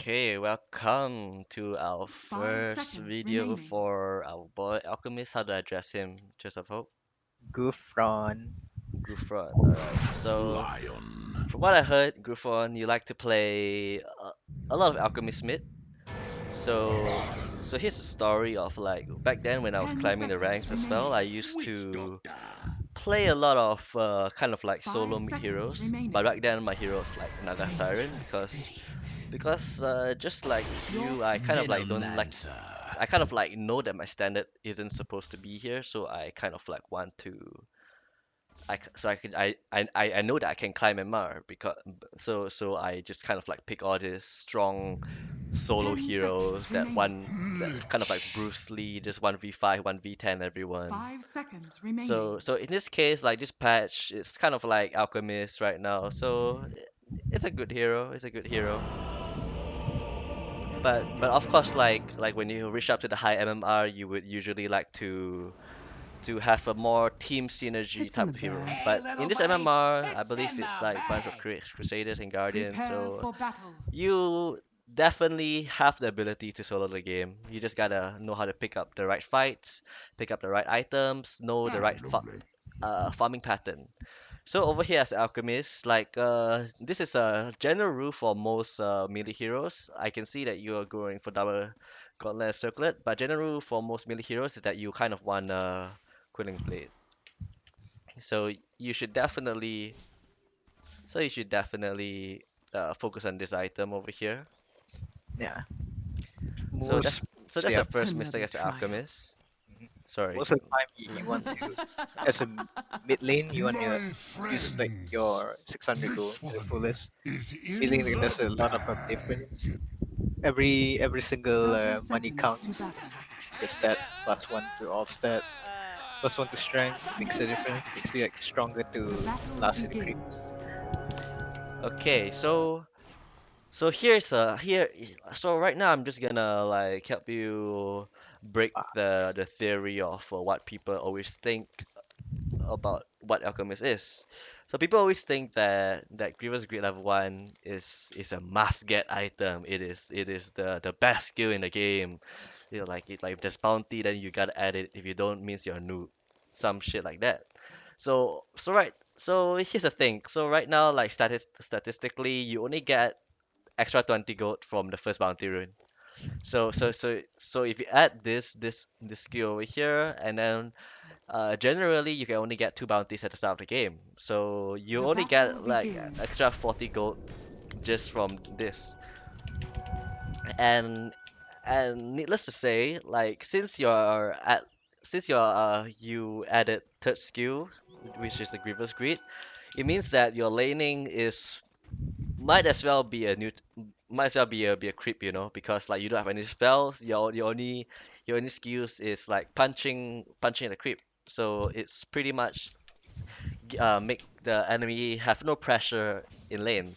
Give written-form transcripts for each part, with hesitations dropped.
Okay, welcome to our first video for our boy Alchemist. How do I address him? Just of hope. Gouffron. Gufron. Alright. So, Lion. from what I heard, Gufron, you like to play a lot of Alchemist mid. So here's the story of like back then when I was climbing the ranks as well. I used Witch to Doctor. play a lot of kind of like solo mid heroes. But back then my hero was like Naga Siren because just like you, I kind of like don't like Venomancer. I kind of like know that my standard isn't supposed to be here, so I kind of like want to. So I can I know that I can climb MR because so I just kind of like pick all these strong solo heroes that kind of like Bruce Lee, just 1v5, 1v10 everyone. So in this case, like this patch, it's kind of like Alchemist right now. So it's a good hero. It's a good hero. But of course, like when you reach up to the high MMR, you would usually like to have a more team synergy type of hero. Hey, But in little this buddy, MMR, I it's believe in it's the like a bunch of bag. Crusaders and Guardians, so you definitely have the ability to solo the game. You just gotta know how to pick up the right fights, pick up the right items, know the Ah, right lovely. farming pattern. So over here as Alchemist, like this is a general rule for most melee heroes. I can see that you are going for double gauntlet circlet, but general rule for most melee heroes is that you kind of want Quilling Blade. So you should definitely, so you should definitely focus on this item over here. Yeah. So Most that's yeah, the first mistake as Alchemist. mhm. Sorry. Most of the time you want to, as a mid lane, you want to My use like friends, your 600 gold this to the one fullest. is Feeling in like the there's a lot of difference. bag. Every single money counts. The stats plus one to all stats, plus one to strength makes a difference. Makes you like stronger to last in the creeps. Okay, so here's here so right now I'm just gonna like help you break Ah, the theory of what people always think about what Alchemist is. So people always think that Grievous Greed level 1 is a must get item. It is the best skill in the game. You know, like if there's bounty then you gotta add it. If you don't means you're a noob. Some shit like that. So here's the thing. So right now like statistically you only get extra 20 gold from the first bounty rune. So if you add this skill over here, and then generally you can only get two bounties at the start of the game. So you only get like extra 40 gold just from this. And needless to say, like since you added third skill, which is the Grievous Greed, it means that your laning is might as well be a new might as well be a creep, you know, because like you don't have any spells. Your only skills is like punching the creep. So it's pretty much make the enemy have no pressure in lane.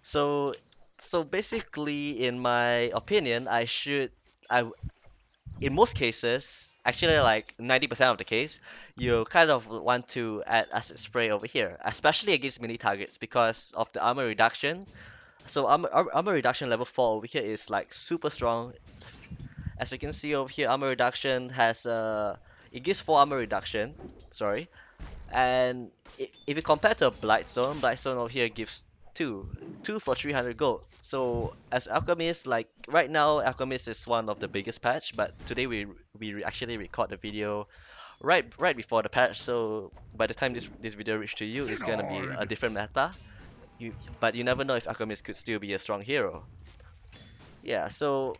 So basically, in my opinion, I in most cases, actually like 90% of the case, you kind of want to add acid spray over here, especially against melee targets because of the armor reduction. So armor reduction level 4 over here is like super strong. As you can see over here, armor reduction has it gives 4 armor reduction. Sorry, and if you compare to a Blight Stone over here gives two for 300 gold. So as Alchemist, like right now, Alchemist is one of the biggest patch, but today actually record the video right before the patch. So by the time this video reach to you, it's gonna be a Denard. different meta. But you never know if Alchemist could still be a strong hero. Yeah. So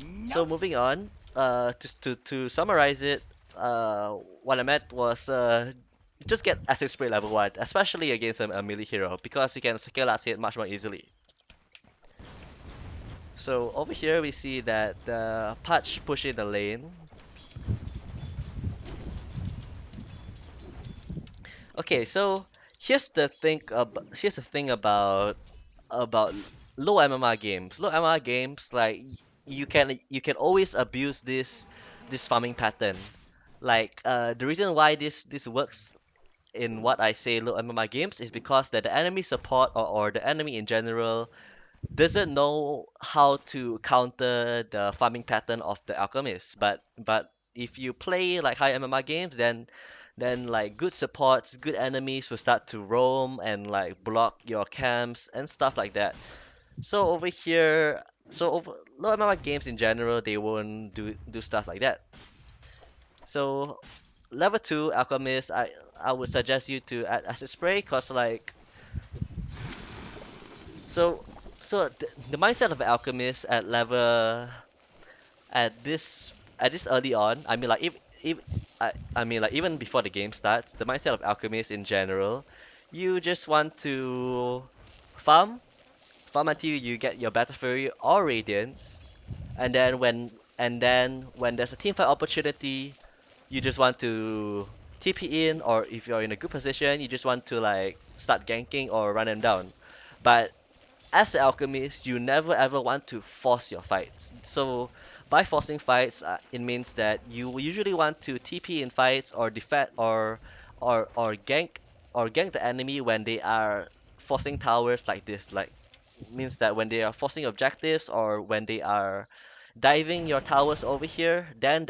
Nope. moving on. To summarize it, what I meant was just get Acid Spray level 1, especially against a melee hero, because you can scale out hit much more easily. So over here we see that the Patch pushing the lane. Okay, so here's the thing about low MMR games. Low MMR games, like you can always abuse this farming pattern. Like the reason why this works in what I say low MMR games is because that the enemy support or the enemy in general doesn't know how to counter the farming pattern of the alchemist. But if you play like high MMR games, then like good supports, good enemies will start to roam and like block your camps and stuff like that. So over here, so over low MMR games in general, they won't do stuff like that. So level two alchemist, I would suggest you to add acid spray, cause like so the mindset of an alchemist at level at this early on, I mean like if I mean like even before the game starts, the mindset of alchemists in general, you just want to farm farm until you get your battle fury or radiance, and then when there's a team fight opportunity, you just want to TP in, or if you're in a good position, you just want to like start ganking or run them down. But as an alchemist, you never ever want to force your fights. So by forcing fights, it means that you usually want to TP in fights or defend or gank the enemy when they are forcing towers like this. Like means that when they are forcing objectives or when they are diving your towers over here, then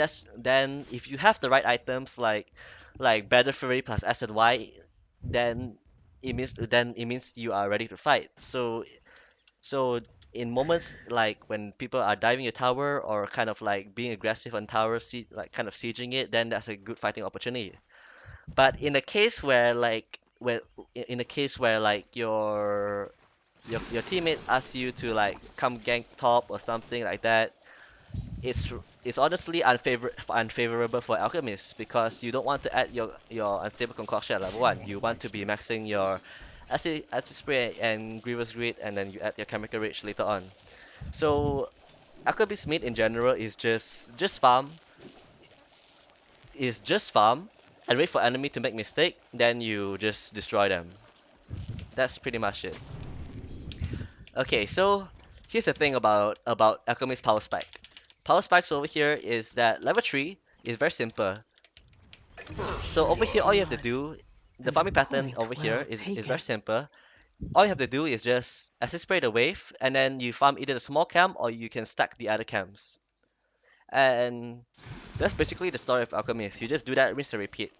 if you have the right items like Battle Fury plus S and Y, then it means you are ready to fight. So in moments like when people are diving your tower or kind of like being aggressive on tower, like kind of sieging it, then that's a good fighting opportunity. But in a case where in a case where like your teammate asks you to like come gank top or something like that, it's it's honestly unfavorable for alchemists because you don't want to add your unstable concoction at level one. You want to be maxing your acid spray and grievous greed, and then you add your chemical rage later on. So alchemist mid in general is just farm and wait for enemy to make mistake, then you just destroy them. That's pretty much it. Okay, so here's the thing about alchemist power spike. Power spikes over here is that level 3 is very simple. So over here, all you have to do, the farming pattern over here is very simple. All you have to do is just assist spray the wave, and then you farm either the small camp or you can stack the other camps. And that's basically the story of Alchemist. You just do that, rinse and repeat.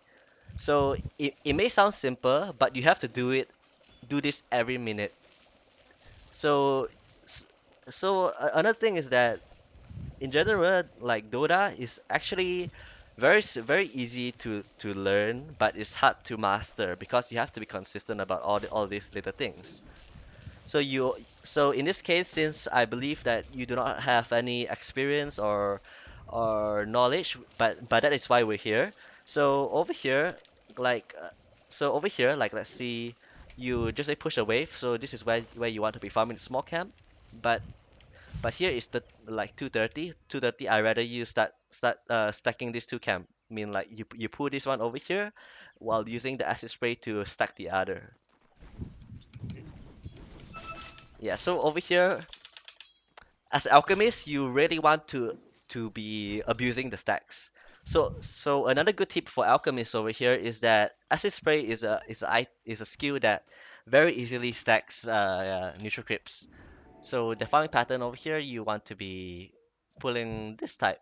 So it may sound simple, but you have to do this every minute. So s- another thing is that in general, like Dota is actually very easy to learn, but it's hard to master because you have to be consistent about all these little things. So in this case, since I believe that you do not have any experience or knowledge, but that is why we're here. So over here, like like let's see, you just like push a wave. So this is where you want to be farming the small camp, but here is the like 230. 230. I rather you start stacking these two camp. I mean like you pull this one over here while using the acid spray to stack the other. Yeah, so over here, as alchemist, you really want to be abusing the stacks. So another good tip for alchemists over here is that acid spray is a skill that very easily stacks neutral creeps. So the farming pattern over here, you want to be pulling this type,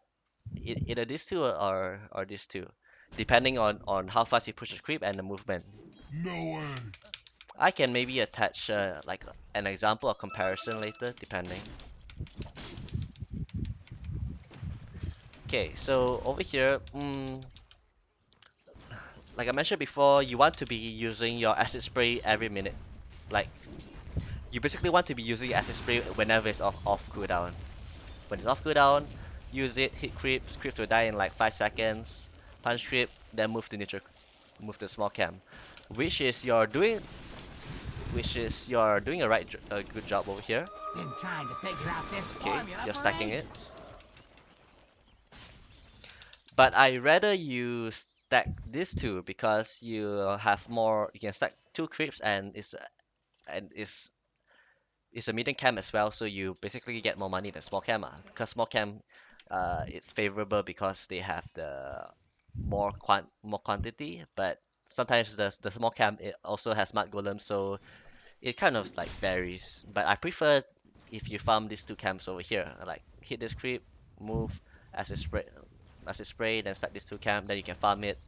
either these two or these two, depending on how fast you push the creep and the movement. No way. I can maybe attach like an example or comparison later, depending. Okay, so over here, like I mentioned before, you want to be using your acid spray every minute. Like you basically want to be using acid spray whenever it's off cooldown. When it's off cooldown, use it, hit creeps, creeps will die in like 5 seconds, punch creep, then move to small camp, which is you're doing, a good job over here. Been trying to figure out this Okay, formula you're for stacking it. ages. But I rather you stack these two because you can stack two creeps and it's a medium cam as well, so you basically get more money than small cam. Because small cam, it's favorable because they have the more quantity, but sometimes the small cam it also has mud golem, so it kind of like varies. But I prefer if you farm these two camps over here, like hit this creep, move, acid spray, then start this two camp, then you can farm it.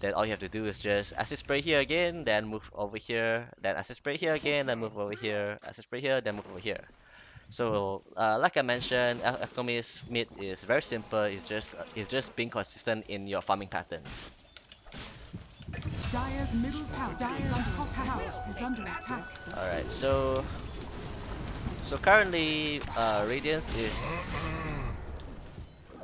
Then all you have to do is just acid spray here again, then move over here, then acid spray here again, then move over here, acid spray here, then move over here. So, like I mentioned, Alchemist mid is very simple. It's just being consistent in your farming pattern. Dire's top tower is under attack. All right, so currently, Radiance is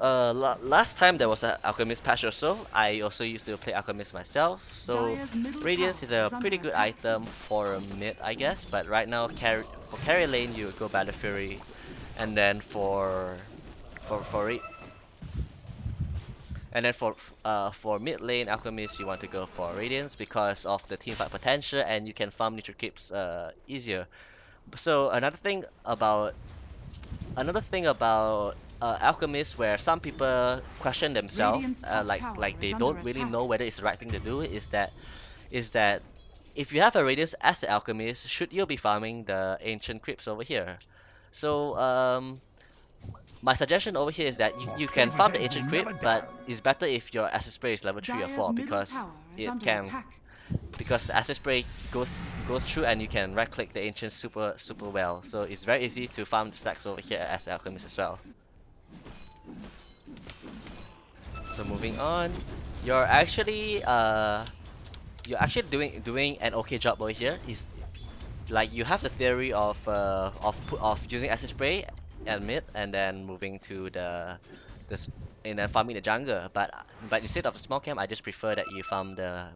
last time there was an Alchemist patch or so. I also used to play Alchemist myself. So Dire's middle Radiance is tower a is under pretty good attack. item for mid, I guess. But right now, for carry lane, you would go Battle Fury, and then for ra- and then for mid lane Alchemist, you want to go for Radiance because of the teamfight potential, and you can farm neutral creeps easier. So another thing about Alchemist, where some people question themselves, Radiant's top like tower like they is under don't really attack. know whether it's the right thing to do, is that if you have a Radiance as an Alchemist, should you be farming the Ancient Crypts over here? So my suggestion over here is that you can farm the Ancient Crypt, but it's better if your Acid Spray is level 3 or Dire's 4 middle because tower is it under can attack. because the Acid Spray goes through and you can right click the Ancient super well. So it's very easy to farm the stacks over here as Alchemist as well. So moving on, you're actually uh you're actually doing an okay job over here. Is like you have the theory of using acid spray and mid and then moving to this and then farming the jungle. But instead of a small camp, I just prefer that you farm the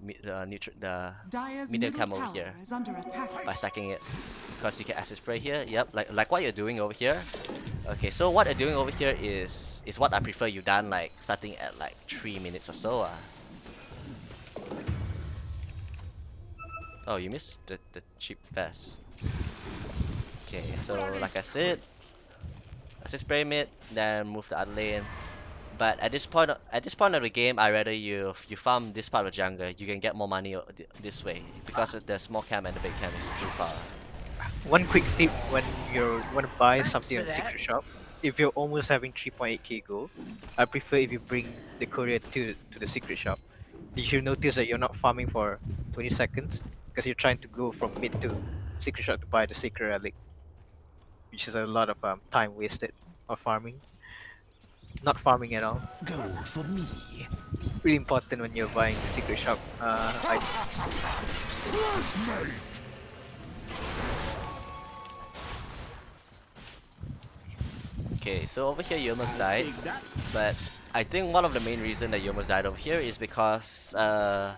Dire's medium middle camp over tower here is under attack. by stacking it because you can acid spray here. Yep, like what you're doing over here. Okay, so what I'm doing over here is what I prefer you done, like starting at like 3 minutes or so. Oh, you missed the cheap pass. Okay, so like I said, assist spray mid, then move to other lane. But at this point of the game, I rather you farm this part of the jungle. You can get more money this way because of the small camp and the big camp is too far. One quick tip when you want to buy Thanks something for on the that. secret shop, if you're almost having 3.8k gold, I prefer if you bring the courier to the secret shop. You should notice that you're not farming for 20 seconds because you're trying to go from mid to secret shop to buy the secret relic, which is a lot of time wasted of farming. Not farming at all. Gold for me. Really important when you're buying secret shop items. Okay, so over here you almost died, but I think one of the main reason that you almost died over here is because I'll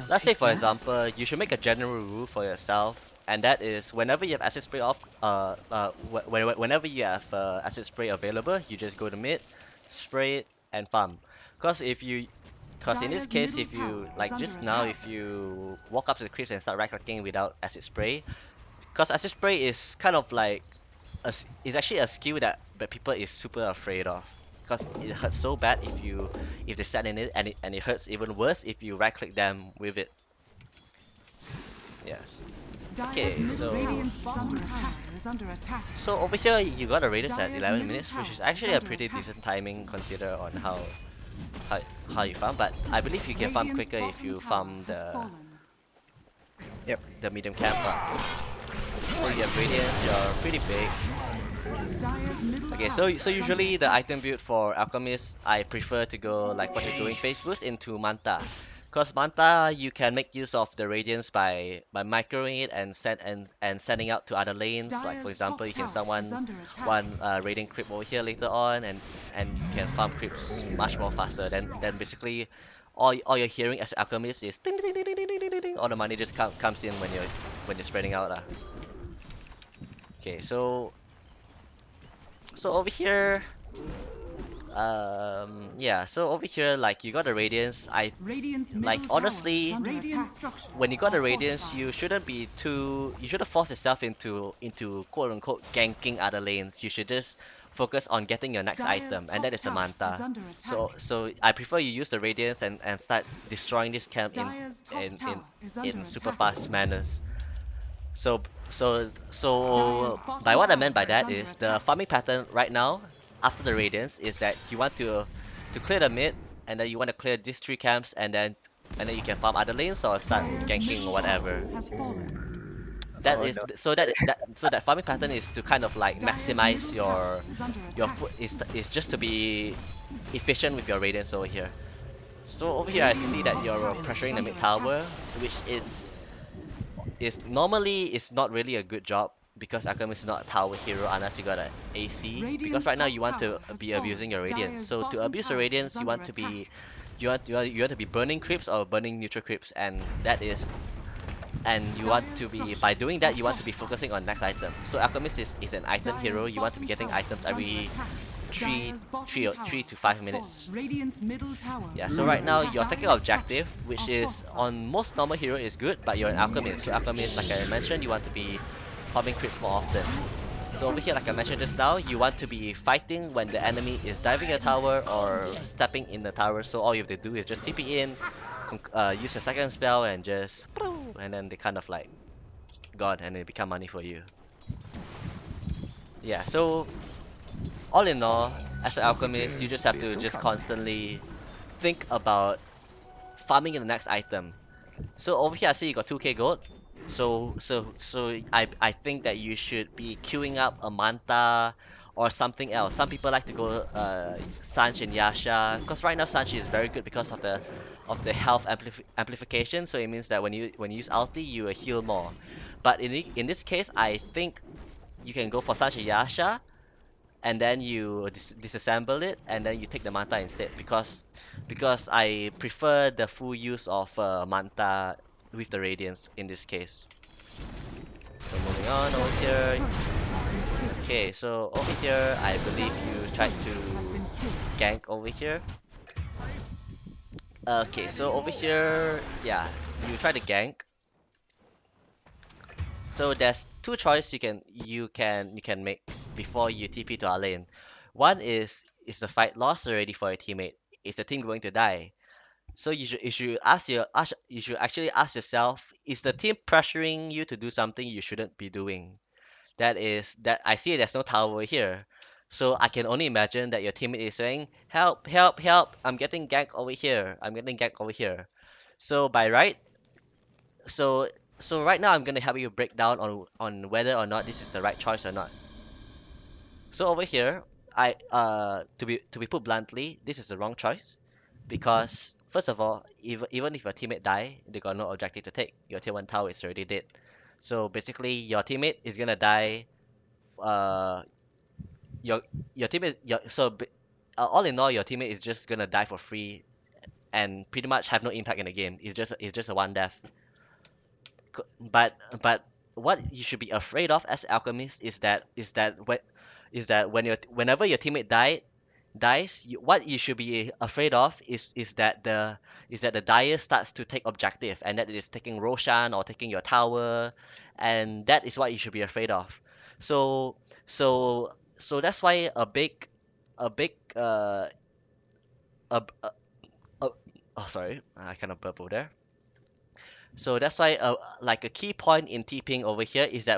let's say take for that. example, you should make a general rule for yourself, and that is whenever you have acid spray off, whenever you have acid spray available, you just go to mid, spray it, and farm. Cause if you, cause in this Dire's case, middle if you tower is like under just now, attack. if you walk up to the creeps and start right clicking without acid spray, cause acid spray is kind of like is actually a skill that people is super afraid of. Cause it hurts so bad if they stand in it, and it hurts even worse if you right click them with it. Yes. Dire's Okay, middle so Radiant's bottom tower is under attack. over here you got a radius at Dire's 11 middle minutes, which tower is is actually a under pretty attack. decent timing consider on how you farm. But I believe you can farm Radiant's quicker if bottom you tower farm has fallen. Yep. the medium camp. So you have radiance, you're pretty big. Dire's middle Okay, tower so is under usually the attack. item build for Alchemist, I prefer to go like what you're doing, phase boost into Manta. Cause Manta, you can make use of the radiance by microing it and sending out to other lanes. Like for Dire's top example, you can tower summon is under attack. one radiant creep over here later on, and you can farm creeps much more faster. Then basically, all you're hearing as Alchemist is ding ding ding ding ding ding ding ding ding. All the money just comes in when you're spreading out. Okay, so over here. Yeah, so over here, like you got the radiance. Radiant's Like middle tower is honestly, under Radiant structures when you got the are radiance, fortified. you shouldn't force yourself into quote unquote ganking other lanes. You should just focus on getting your next Dire's item, and that top is a tower is Manta. under So attack. so I prefer you use the radiance and start destroying this camp Dire's top in in tower is under in super attack. fast manners. So by bottom what I meant by tower is that under is the attack. farming pattern right now after the radiance is that you want to clear the mid, and then you want to clear these three camps, and then you can farm other lanes or start Dire's ganking or middle tower whatever. has fallen. That Oh is no. so that farming pattern is to kind of like Dire's maximize middle tower your is under your attack. foot is just to be efficient with your radiance over here. So over here I Radiant's see that top you're tower is pressuring the under mid attack. tower, which is normally is not really a good job because Alchemist is not a tower hero unless you got a AC. Because Radiant's right now top you want tower to has be fallen. abusing your radiance. Dire's So to bottom abuse your tower is radiance, you under want to be attack. you want to be burning creeps or burning neutral creeps, and you want Dire's to be by structures doing are that you want to be fortified. focusing on next item. So Alchemist is an item hero. Dire's You want to be bottom getting tower items is under every attack. three Dire's bottom three tower 3 to 5 has fallen. minutes. Radiant's middle tower Yeah, is so under right now attack. you're taking Dire's objective, structures which are is fortified. on most normal hero is good, but you're an alchemist. So alchemist, like I mentioned, you want to be farming creeps more often. So over here, like I mentioned just now, you want to be fighting when the enemy is diving your tower or stepping in the tower. So all you have to do is just TP in, use your second spell, and just and then they kind of like gone and they become money for you. Yeah. So all in all, as an alchemist, you just have to just constantly think about farming in the next item. So over here, I see you got 2k gold. So I think that you should be queuing up a Manta or something else. Some people like to go Sanch and Yasha because right now Sanch is very good because of the health amplification. So it means that when you use ulti, you heal more. But in this case, I think you can go for Sanch and Yasha and then you disassemble it and then you take the manta instead because I prefer the full use of manta with the radiance in this case. So moving on over Dire's here. turret has been killed. Okay, so over here I believe you Dire's tried turret has to been killed. gank over here. Okay, so over here, yeah, you try to gank. So there's two choices you can make before you TP to our lane. One is the fight lost already for your teammate? Is the team going to die? So you should actually ask yourself, is the team pressuring you to do something you shouldn't be doing? That I see there's no tower here. So I can only imagine that your teammate is saying, help, help, help, I'm getting ganked over here. I'm getting ganked over here. So by right, so so right now I'm gonna help you break down on whether or not this is the right choice or not. So over here, to be put bluntly, this is the wrong choice because first of all, even if your teammate die, they got no objective to take. Your tier one tower is already dead. So basically, your teammate is gonna die. Uh, your your teammate your so b- All in all, your teammate is just gonna die for free and pretty much have no impact in the game. It's just a one death. But what you should be afraid of as alchemist is that whenever your teammate dies, what you should be afraid of is that the dyer starts to take objective, and that it is taking Roshan or taking your tower, and that is what you should be afraid of. So so that's why a big a, a, a oh sorry, I kind of burped over there. So that's why, like a key point in TPing over here is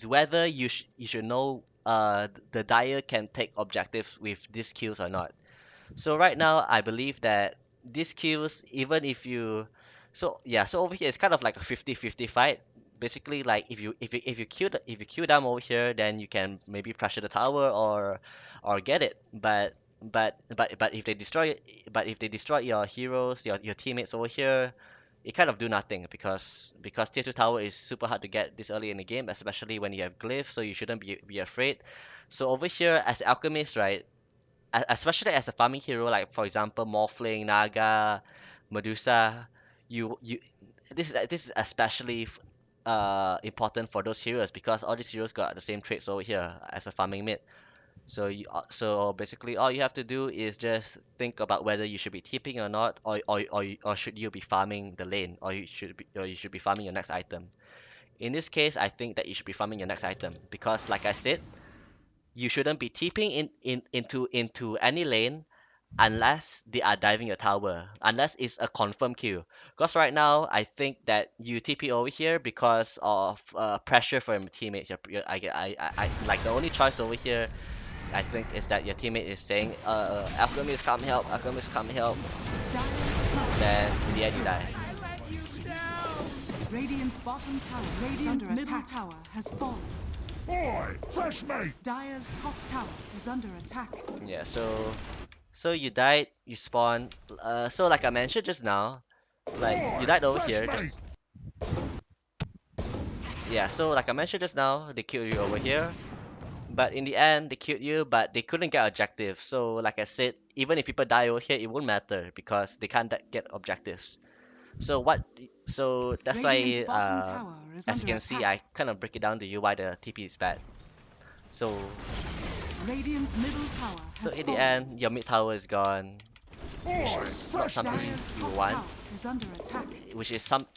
whether you should know the dyer can take objectives with these kills or not. So right now, I believe that these kills, even if you, so yeah, so over here it's kind of like a 50-50 fight. Basically, like if you kill them over here, then you can maybe pressure the tower or get it. But if they destroy your heroes, your teammates over here, it kind of do nothing because tier 2 tower is super hard to get this early in the game, especially when you have glyph, so you shouldn't be afraid. So over here as alchemist, right? Especially as a farming hero, like for example, Morphling, Naga, Medusa, you this is especially important for those heroes because all these heroes got the same traits over here as a farming mid. So basically, all you have to do is just think about whether you should be TPing or not, or should you be farming the lane, or you should be farming your next item. In this case, I think that you should be farming your next item because, like I said, you shouldn't be TPing into any lane unless they are diving your tower, unless it's a confirmed kill. Because right now, I think that you TP over here because of pressure from your teammates. Like the only choice over here, I think, is that your teammate is saying, Alchemist come help, Alchemist come help. Then in the end you die. Radiant's bottom tower. Radiant's middle tower has fallen. Boy, fresh mate. Dire's top tower is under attack. Yeah, so you died, you spawn. So like I mentioned just now, like you died over Fresh here, mate. just yeah. So like I mentioned just now, they killed you over here. But in the end, they killed you, but they couldn't get objective. So, like I said, even if people die over here, it won't matter because they can't get objectives. So what? So that's Radiant's why, bottom tower is as you under can see, I attack. kind of break it down to you why the TP is bad. So, Radiant's middle tower so has in the fallen. end, your mid tower is gone, which Boy, is not fresh something mate. Dire's you top want. tower is under attack. Which is some,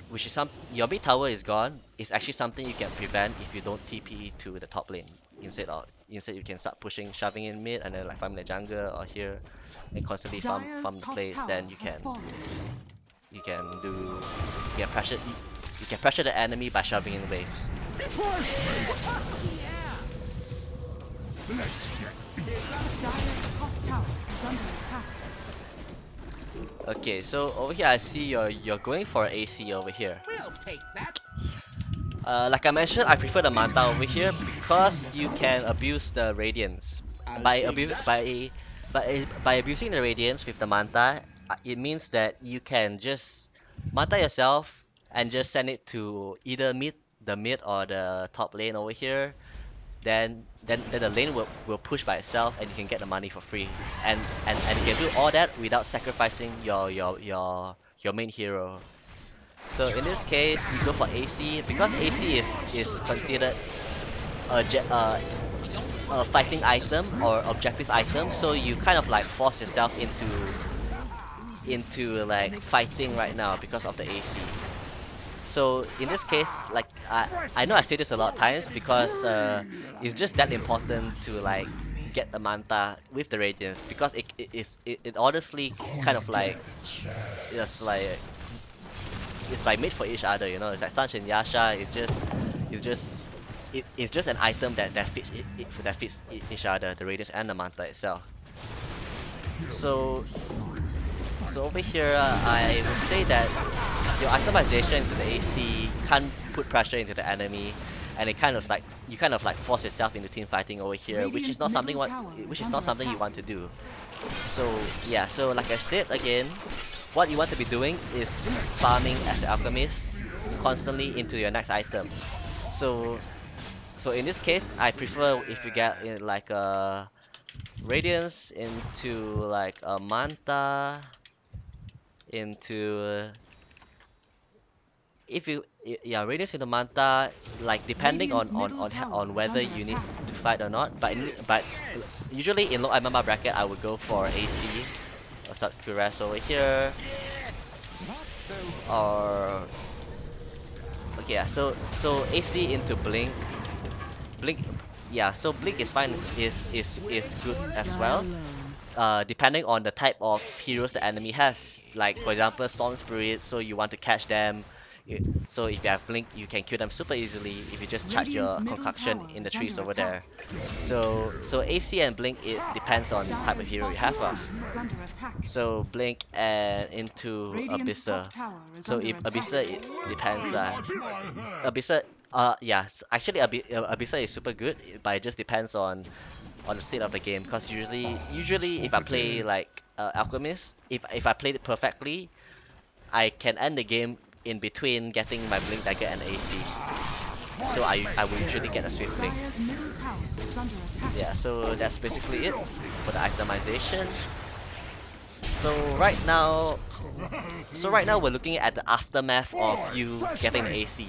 which is some. Your mid tower is gone. It's actually something you can prevent if you don't TP to the top lane. Instead you can start pushing, shoving in mid, and then like farming the jungle or here, and constantly Dire's farm the top plays. tower Then has fallen. you can do you can pressure you can pressure the enemy by shoving in waves. Fresh mate. Let's get Dire's top tower is under attack. Okay, so over here I see you're going for AC over here. We'll take that. Like I mentioned, I prefer the Manta over here because you can abuse the Radiance. I'll By take abu that. by abusing the Radiance with the Manta, it means that you can just Manta yourself and just send it to either the mid or the top lane over here. Then the lane will push by itself and you can get the money for free. And you can do all that without sacrificing your main hero. So in this case, you go for AC because AC is considered a, a fighting item or objective item. So you kind of like force yourself into like fighting right now because of the AC. So in this case, like I know I say this a lot of times because it's just that important to like get the Manta with the Radiance because it honestly kind of like it's like it's like made for each other, you know. It's like Sanch and Yasha. It's just it's just an item that fits that fits each other, the Radiance and the Manta itself. So so over here, I would say that your itemization into the AC can't put pressure into the enemy, and it kind of like you kind of like force yourself into team fighting over here, Radiant's middle tower which is is not under something you attack. want to do. So yeah, so like I said again, what you want to be doing is farming as an alchemist constantly into your next item. So so in this case, I prefer if you get in like a radiance into like a manta into if you yeah radiance into manta like depending Radiant's middle tower on is whether under you need attack. to fight or not. But usually in low MMR bracket, I would go for AC or Kuras over here or okay, yeah, so AC into blink, yeah, so blink is fine, is good as Die well. alone. Depending on the type of heroes the enemy has, like for example Storm Spirit, so you want to catch them. So if you have blink, you can kill them super easily if you just charge Radiant's your middle concoction tower in the is trees under over attack. there. So AC and blink, it depends on the type of Dire's hero you bottom have. tower is under attack. So blink and into Radiant's top Abyssa. tower is So under if attack. Abyssa, it depends. Massage my hair. Abyssa, yes, actually Abyssa is super good, but it just depends on the state of the game. Cause usually if Swap I play again. like Alchemist, if I played it perfectly, I can end the game in between getting my Blink Dagger and AC. So I will usually get a Swift Blink. Dire's middle tower is under attack. Yeah, so that's basically it for the itemization. So right now, we're looking at the aftermath of you getting the AC,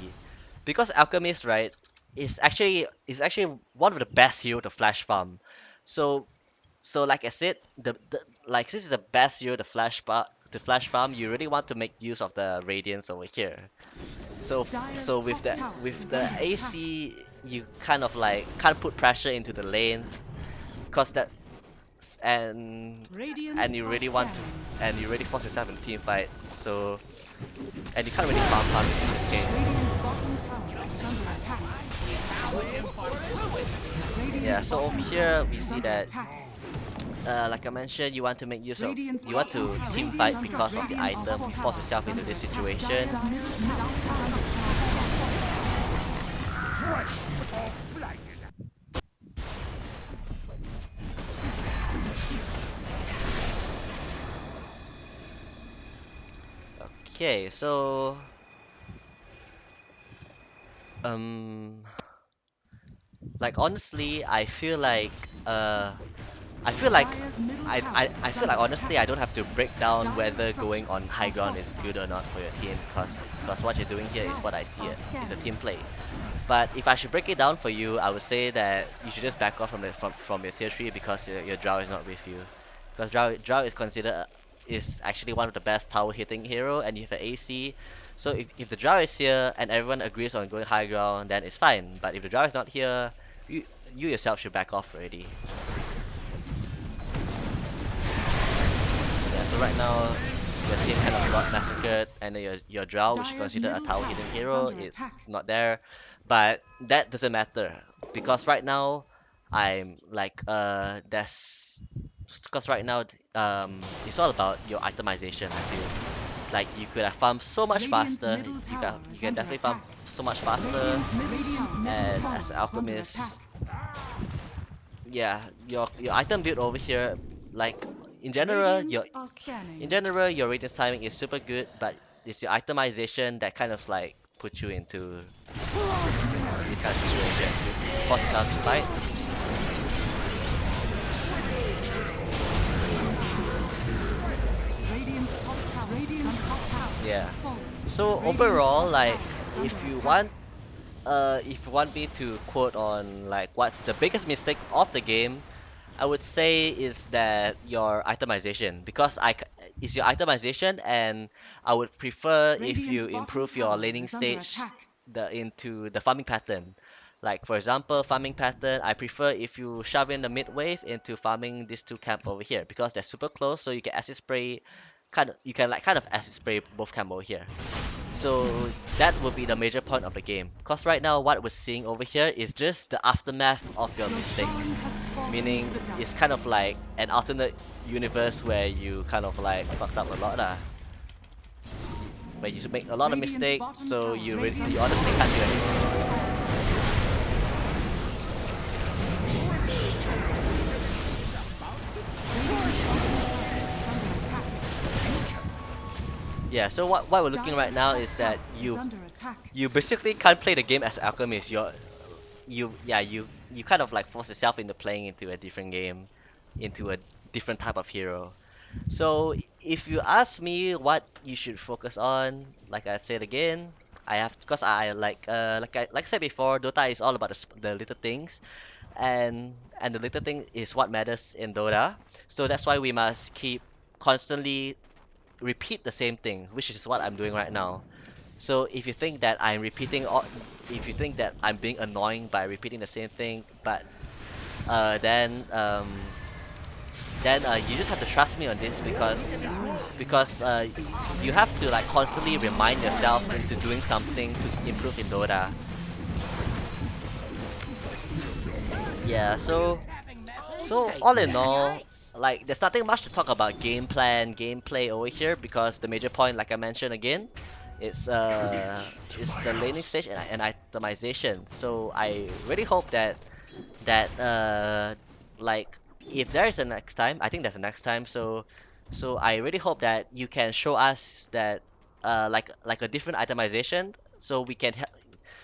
because Alchemist, right, is actually one of the best hero to flash farm. So so like I said, the like this is the best hero to flash farm. You really want to make use of the radiance over here. So Dire's with top the tower with is the under attack. AC, you kind of like can't put pressure into the lane, cause that and you really want to, and you really force yourself in a team fight. So, and you can't really farm in this case. Yeah, so over here we see that, like I mentioned, you want to make use of, you want to team fight because of the item, force yourself into this situation. Okay, so um, like honestly, I feel like I feel like honestly I don't have to break down whether going on high ground is good or not for your team, because what you're doing here is what I see it is a team play. But if I should break it down for you, I would say that you should just back off from your tier 3 because your drow is not with you. Because drow is considered is actually one of the best tower hitting hero, and you have an AC. So if the drow is here and everyone agrees on going high ground, then it's fine. But if the drow is not here, you you yourself should back off already. Yeah, so right now your team kind of got massacred, and then your drow, which is considered a tower hitting hero, is not there. But that doesn't matter because right now I'm like that's because right now it's all about your itemization. I feel like you could have farmed so much faster. You can definitely farm so much faster. And as an alchemist, yeah, your item build over here, like in general, your radiance timing is super good, but it's your itemization that kind of like puts you into this kind of situation. You force yourself to fight. Yeah. So overall, like if you want if you want me to quote on like what's the biggest mistake of the game, I would say is that your itemization, because it's your itemization, and I would prefer if you improve your laning stage into the farming pattern. Like for example, farming pattern, I prefer if you shove in the mid wave into farming these two camp over here because they're super close, so you can acid spray, you can like kind of acid spray both camp over here. So that would be the major point of the game. Because right now what we're seeing over here is just the aftermath of your mistakes. Meaning it's kind of like an alternate universe where you kind of like fucked up a lot where you make a lot of mistakes, so you honestly can't do anything. Yeah, so what we're looking right now is that you basically can't play the game as alchemist. You kind of like force yourself into playing into a different game, into a different type of hero. So if you ask me what you should focus on, like I said again, I have because I like I said before, Dota is all about the little things, and the little thing is what matters in Dota. So that's why we must keep constantly repeat the same thing, which is what I'm doing right now. So if you think that I'm repeating, if you think that I'm being annoying by repeating the same thing, but uh, then um, then you just have to trust me on this because you have to like constantly remind yourself into doing something to improve in Dota. Yeah, so all in all, like there's nothing much to talk about game plan, gameplay over here because the major point, like I mentioned again, it's it's the laning stage and itemization. So I really hope that like if there is a next time, I think there's a next time. So I really hope that you can show us that like a different itemization, so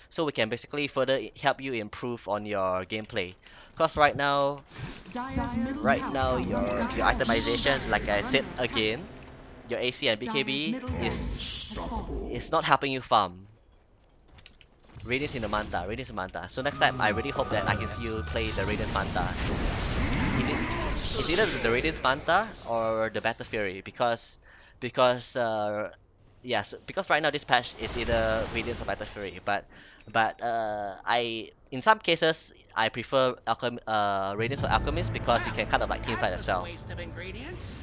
so we can basically further help you improve on your gameplay. Cause right now your itemization, like I said again, your AC and BKB is not helping you farm. Radiance in Manta. So next time, I really hope that I can see you play the Radiance Manta. Is it it's either the Radiance Manta or the Battle Fury because yes, because right now this patch is either Radiance or Battle Fury, but But in some cases, I prefer Radiance or Alchemist because you Well, can kind of like team that fight as was a well. waste of ingredients.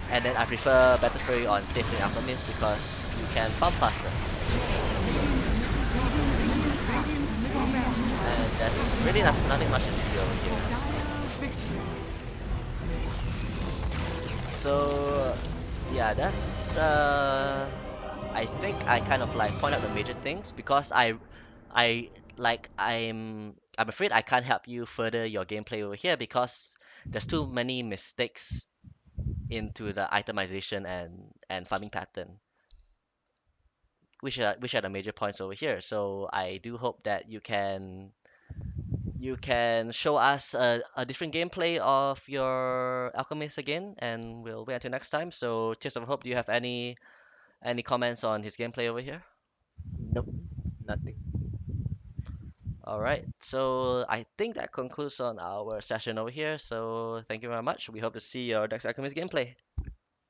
And then I prefer Battle Fury on Safely Alchemist because you can farm faster. Radiant's middle barracks And there's really nothing much to see over here. Dire victory. So yeah, that's I think I kind of like point out the major things because I I'm afraid I can't help you further your gameplay over here because there's too many mistakes into the itemization and farming pattern, which are the major points over here. So I do hope that you can show us a different gameplay of your alchemist again, and we'll wait until next time. So Tears of Hope, do you have any comments on his gameplay over here? Nope, nothing. All right, so I think that concludes on our session over here. So thank you very much. We hope to see your next alchemist gameplay.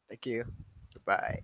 Thank you. Goodbye.